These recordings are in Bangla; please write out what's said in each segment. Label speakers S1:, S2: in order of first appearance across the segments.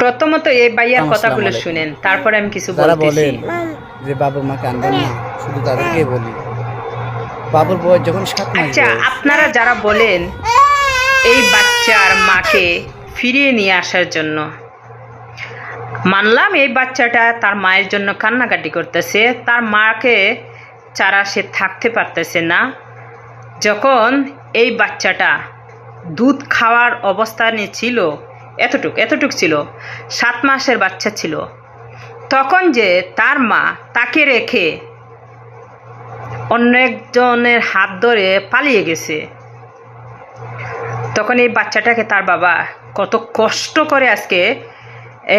S1: প্রথমত এই ভাইয়ার
S2: আসসালামু
S1: কথাগুলো
S2: আলাইকুম।
S1: শুনেন, তারপরে আমি কিছু
S2: যারা
S1: বলতেছি।
S2: বলেন যে বাবুর মাকে আনবেন না, শুধু তাদেরকে বলি, বাবুর বয়স যখন 7 মাস
S1: আচ্ছা,
S2: বয়স,
S1: আপনারা যারা বলেন এই বাচ্চার মাকে ফিরিয়ে নিয়ে আসার জন্য, মানলাম এই বাচ্চাটা তার মায়ের জন্য কান্নাকাটি করতেছে, তার মাকে ছাড়া সে থাকতে পারতেছে না। যখন এই বাচ্চাটা দুধ খাওয়ার অবস্থানে ছিল, এতটুক ছিল, 7 মাসের বাচ্চা ছিল, তখন যে তার মা তাকে রেখে অন্য একজনের হাত ধরে পালিয়ে গেছে, তখন এই বাচ্চাটাকে তার বাবা কত কষ্ট করে আজকে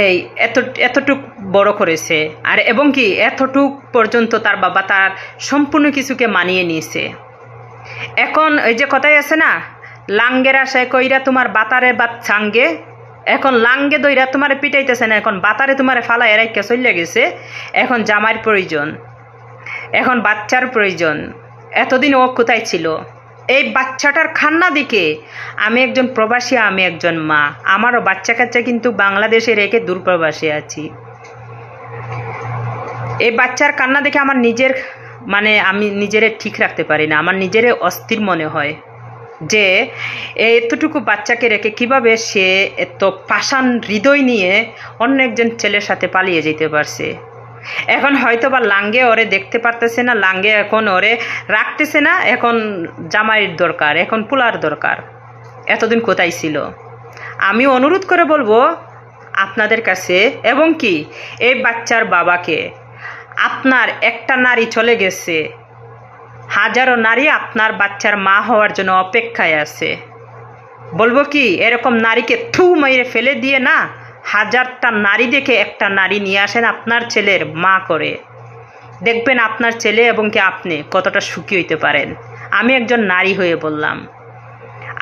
S1: এই এতটুক বড় করেছে, আর এবং কি এতটুক পর্যন্ত তার বাবা তার সম্পূর্ণ কিছুকে মানিয়ে নিয়েছে। এখন ওই যে কথাই আছে না, লাঙ্গের আশায় কইরা তোমার বাতারে বাত সাঙ্গে, এখন লাঙ্গে দইরা তোমারে পিটাইতেছে না, এখন বাতারে তোমারে ফালায় রাইখা চলে গেছে। এখন জামাইয়ের প্রয়োজন, এখন বাচ্চার প্রয়োজন। এতদিন ও কোথায় ছিল? এই বাচ্চাটার কান্না দিকে আমি একজন প্রবাসী, আমি একজন মা, আমারও বাচ্চা কাচ্চা কিন্তু বাংলাদেশে রেখে দূরপ্রবাসে আছি। এই বাচ্চার কান্না দেখে আমার নিজের আমি নিজেরে ঠিক রাখতে পারি না, আমার নিজেরে অস্থির মনে হয় যে এতটুকু বাচ্চাকে রেখে কিভাবে সে এত পাষাণ হৃদয় নিয়ে অন্য একজন ছেলের সাথে পালিয়ে যেতে পারছে। এখন হয়তো বা লাঙ্গে ওরে দেখতে পারতেছে না, লাঙ্গে এখন ওরে রাখতেছে না, এখন জামাইয়ের দরকার, এখন পোলার দরকার। এতদিন কোথায় ছিল? আমি অনুরোধ করে বলবো আপনাদের কাছে, এবং কি এই বাচ্চার বাবাকে, আপনার একটা নারী চলে গেছে, হাজারো নারী আপনার বাচ্চার মা হওয়ার জন্য অপেক্ষায় আছে। বলবো কি, এরকম নারীকে থু মেরে ফেলে দিয়ে না, হাজারটা নারী দেখে একটা নারী নিয়ে আসেন আপনার ছেলের মা করে, দেখবেন আপনার ছেলে এবং কি আপনি কতটা সুখী হইতে পারেন। আমি একজন নারী হয়ে বললাম,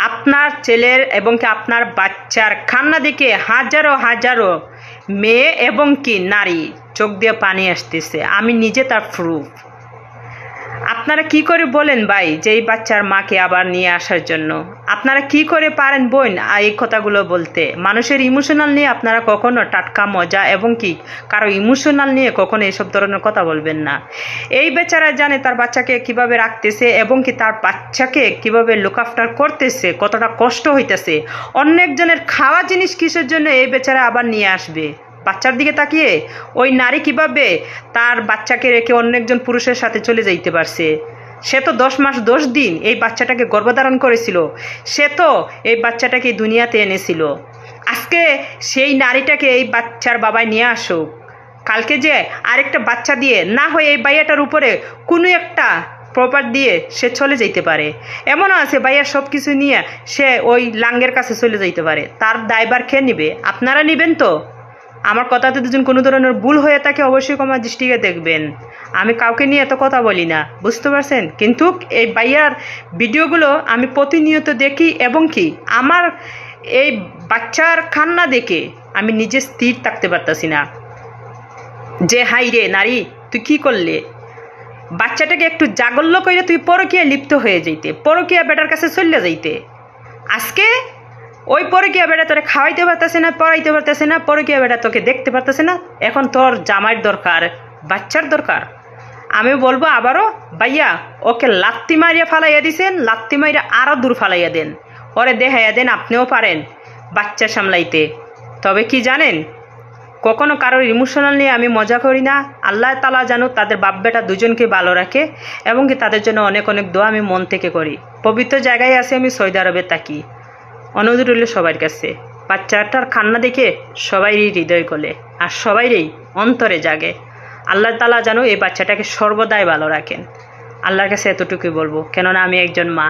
S1: আপনার ছেলের এবং কি আপনার বাচ্চার কান্না দেখে হাজারো হাজারো মেয়ে এবং কি নারী চোখ দিয়ে পানি আসতেছে, আমি নিজে তার প্রুফ। আপনারা কি করে বলেন ভাই যে এই বাচ্চার মাকে আবার নিয়ে আসার জন্য? আপনারা কি করে পারেন বোন এই কথাগুলো বলতে? মানুষের ইমোশনাল নিয়ে আপনারা কখনো টাটকা মজা এবং কি কারো ইমোশনাল নিয়ে কখনো এইসব ধরনের কথা বলবেন না। এই বেচারা জানে তার বাচ্চাকে কিভাবে রাখতেছে এবং কি তার বাচ্চাকে কিভাবে লুক আফটার করতেছে, কতটা কষ্ট হইতেছে। অন্য একজনের খাওয়া জিনিস কিসের জন্য এই বেচারা আবার নিয়ে আসবে? বাচ্চার দিকে তাকিয়ে ওই নারী কিভাবে তার বাচ্চাকে রেখে অন্য একজন পুরুষের সাথে চলে যাইতে পারছে? সে তো 10 মাস 10 দিন এই বাচ্চাটাকে গর্ভধারণ করেছিল, সে তো এই বাচ্চাটাকে দুনিয়াতে এনেছিল। আজকে সেই নারীটাকে এই বাচ্চার বাবাই নিয়ে আসুক, কালকে যে আরেকটা বাচ্চা দিয়ে না হয় এই বাইয়াটার উপরে কোনো একটা প্রপার দিয়ে সে চলে যেতে পারে। এমনও আছে বাইয়ার সব কিছু নিয়ে সে ওই লাঙ্গের কাছে চলে যেতে পারে। তার দায়ভার খেয়ে নিবে? আপনারা নেবেন তো? আমার কথাতে দুজন কোনো ধরনের ভুল হয়ে থাকে অবশ্যই আমার দৃষ্টিকে দেখবেন। আমি কাউকে নিয়ে এত কথা বলি না, বুঝতে পারছেন? কিন্তু এই ভাইয়ার ভিডিওগুলো আমি প্রতিনিয়ত দেখি এবং কি আমার এই বাচ্চার কান্না দেখে আমি নিজে স্থির থাকতে পারতাছি না যে হাই রে নারী, তুই কি করলে? বাচ্চাটাকে একটু জাগল্য করে তুই পরকীয়া লিপ্ত হয়ে যাইতে, পরকীয়া বেটার কাছে চলে যাইতে। আজকে ওই পরকীয়া বেটা তোরে খাওয়াইতে পারতেছে না, পড়াইতে পারতেছে না, পরকীয়া বেটা তোকে দেখতে পারতেছে না, এখন তোর জামাইয়ের দরকার, বাচ্চার দরকার। আমি বলবো আবারও, ভাইয়া ওকে লাত্তি মারিয়া ফালাইয়া দিছেন, লাত্তি মারিয়া আরও দূর ফালাইয়া দেন, ওরে দেখাইয়া দেন আপনিও পারেন বাচ্চা সামলাইতে। তবে কি জানেন, কখনো কারোর ইমোশনাল নিয়ে আমি মজা করি না। আল্লাহ তাআলা জানো তাদের বাপ বেটা দুজনকে ভালো রাখে এবং কি তাদের জন্য অনেক অনেক দোয়া আমি মন থেকে করি। পবিত্র জায়গায় আছে আমি সৌদি আরবে থাকি। অনুরোধ রইল সবার কাছে, বাচ্চাটার কান্না দেখে সবাইরই হৃদয় গলে আর সবাইরই অন্তরে জাগে। আল্লাহ তাআলা যেন এই বাচ্চাটাকে সর্বদাই ভালো রাখেন। আল্লাহর কাছে এতটুকুই বলবো, কেননা আমি একজন মা।